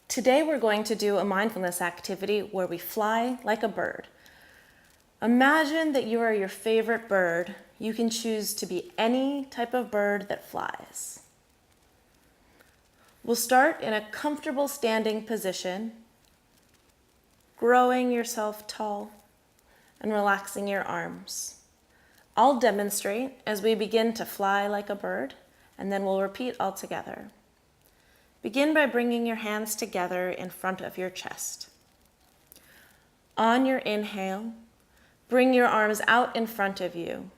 Today we're going to do a mindfulness activity where we fly like a bird. Imagine that you are your favorite bird. You can choose to be any type of bird that flies. We'll start in a comfortable standing position, growing yourself tall and relaxing your arms. I'll demonstrate as we begin to fly like a bird, and then we'll repeat all together. Begin by bringing your hands together in front of your chest. On your inhale, bring your arms out in front of you.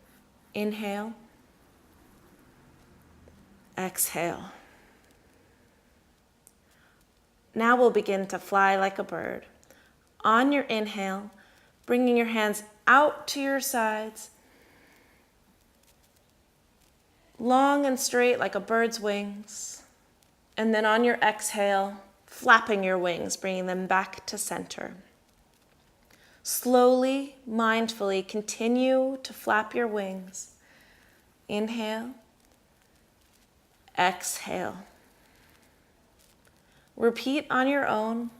Inhale. Exhale. Now we'll begin to fly like a bird. On your inhale, bringing your hands out to your sides, long and straight like a bird's wings. And then on your exhale, flapping your wings, bringing them back to center. Slowly, mindfully, continue to flap your wings. Inhale. Exhale. Repeat on your own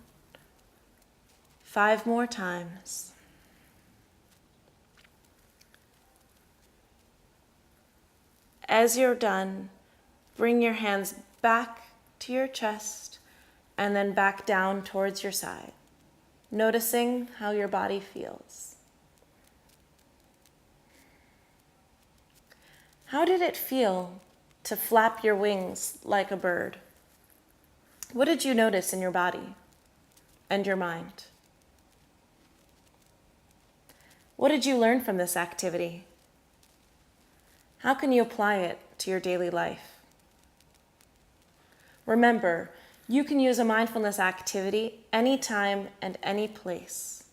5 more times. As you're done, bring your hands back to your chest and then back down towards your side, noticing how your body feels. How did it feel to flap your wings like a bird? What did you notice in your body and your mind? What did you learn from this activity? How can you apply it to your daily life? Remember, you can use a mindfulness activity anytime and any place.